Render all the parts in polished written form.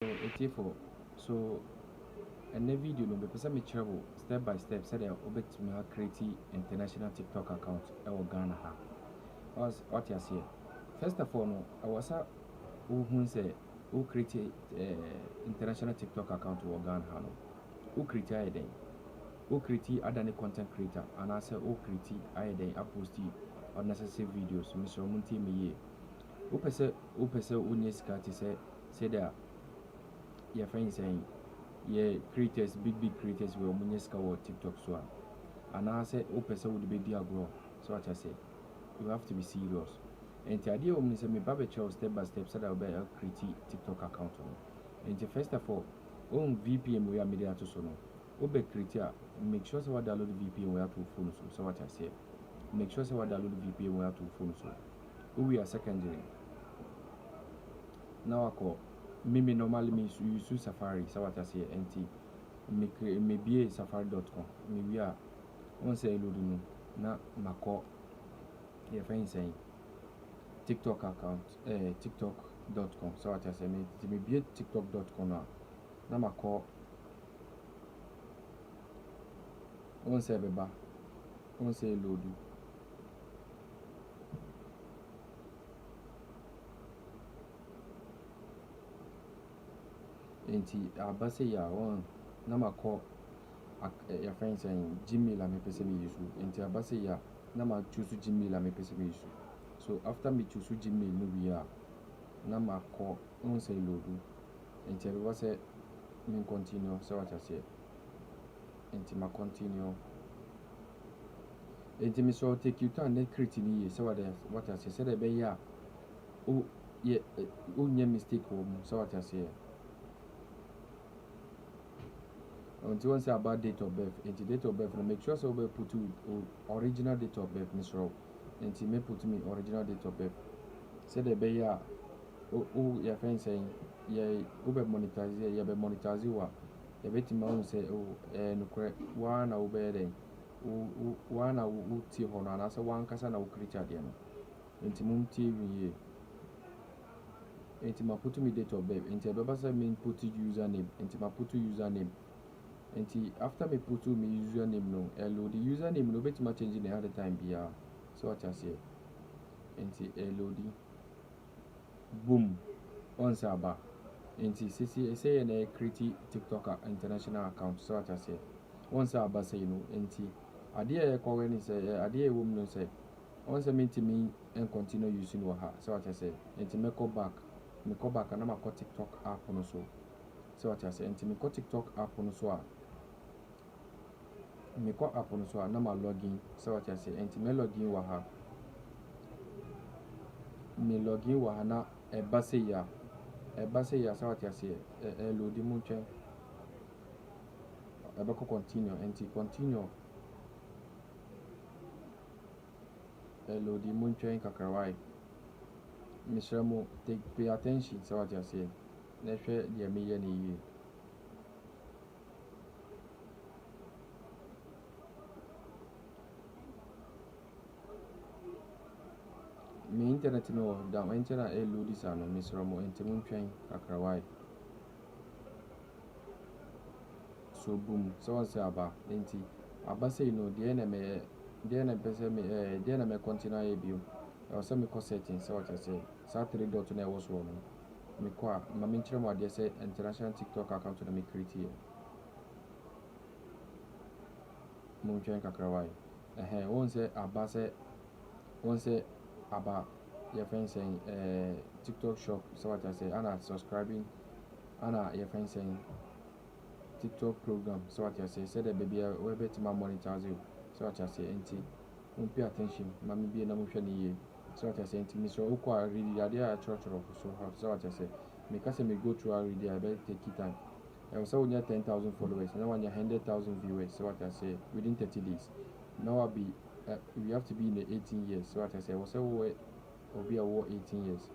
Etifo, so ɛnɛ video no bɛpɛ sɛ mekyerɛ wo step by step sɛdeɛ wobɛtumi create international TikTok account ɛwɔ Ghana ha. Ɔte aseɛ. First of all no, ɛwɔ sɛ wohu sɛ wo create international TikTok account wɔ Ghana ha no. Wo create ayɛ dɛn? Wo create adane content creator anaasɛ wo create ayɛ dɛn aposti unnecessary videos. Mesrɛ mo ntie me yie. Wopɛ sɛ wonyɛ sika te sɛdeɛ your friends saying creators, big creators will munya sika wɔ TikTok so a anaasɛ wopɛ sɛ wode bɛdi agorɔ. So what I say, you have to be serious. And the idea of me bɛkyerɛ step by step sɛdeɛ wobɛyɛ create TikTok account no. And first of all, own VPN wɔ a mede ato so no, wobɛ create a make sure sɛ download VPN wɔ ato phone so. So what I say, make sure sɛ download VPN wɔ ato phone so. We are secondary. Now I call me normally me use Safari. So what I say, NT maybe safari.com. Maybe I won't say load no na mako your friend saying TikTok account tiktok.com. So what I say maybe tiktok.com na mako won't say beba won't say load. Enti abase ya won na mako your friend saying Gmail and me pese me use. Enti abase ya na ma choose Gmail and me pese me use. So after me choose Gmail no we are na mako won say load. Enti I say me continue. So what I say enti ma continue. Enti me so take you to and create ni ye. So what I say the be ya o ye o nye mistake wo. So what I say until once about date of birth, and date of birth, make sure so we put original date of birth, Miss Row, and me put me original date of birth. Say the bay ya, your friend saying, ye, ube monetize, ye be monetize you are. The betting man say, no correct one over there, one I tea honor, and as a one casana will create again. Into moon TV, into my put me date of birth, into Babasa mean put username, into my put username. Enti after me put me username no hello the username no bet ma change the other time bia. So what I say enti hello di boom on saba enti say na create TikTok international account. So what I say once aba say no enti ade e ko we ni say ade e wo no say once me and continue using wa ha. So what I say enti me go back na ma ko TikTok app no so. So what I say enti me ko TikTok app no so a me call app on so na ma login. So what I say enti me login wa ha na e ba say ya so what I say load mu twen e ba ko continue enti continue load mu twen kakrawai me sure mo take pay attention. So what I say na hwe de me ye ni yi. Me internet no down internet load this ano me sure mo enti mu twen kakrawai. So boom. So once aba enti aba say no de na me pese me de na me continue bio. I say me ko settings. So what I say sa 3 dot na was one me ko ma me nkyere mo ade say international TikTok account na me create here. Mo twen kakrawai once aba your friend saying TikTok shop. So what I say ana subscribing ana your friend saying TikTok program. So what I say the baby we bet my monetize you. So what I say enti pay attention mami bi na mo hwe ni ye. So what I say enti me so ukwa read ade a church. So what I say me ka say me go through read I better take it time. I was only 10,000 followers now when you 100,000 viewers. So what I say within 30 days now I'll be we have to be in the 18 years. So what I say was will be a war 18 years.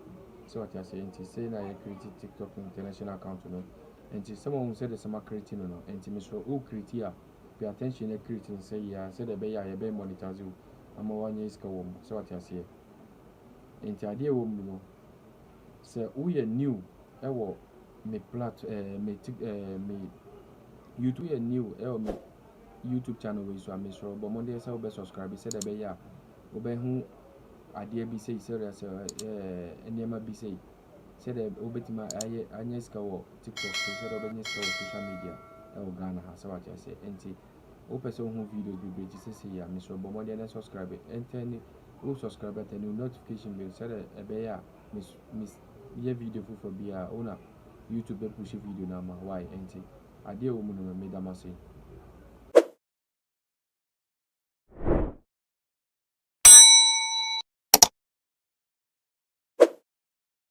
So what I say enti say na you create TikTok international account no. And someone who said the summer creating no and Mr. O create here pay attention to creating say yeah said the bay I be monetize you I'm a 1 year scope. So what I say and the idea no say we are new me YouTube yɛ new me YouTube channel wey so me sure but monday say we subscribe say the be ya wobɛhu adeɛ bi sei sɛ nneɛma bi sei sɛdeɛ wobɛtumi anyɛ sika wɔ TikTok so sɛdeɛ wobɛnyɛ sika wɔ social media ɛwɔ Ghana ha sɛ wate ase nti wopɛ sɛ wohu videos bebree te sɛ sei a mesrɛ bɔ mmɔden na subscribe ɛntɛn wo subscribe ɛtɛn notification bell sɛdeɛ ɛbɛyɛ a yɛ video foforɔ bi a wona YouTube bɛpush video no ama why nti adeɛ wɔ mu no meda mo ase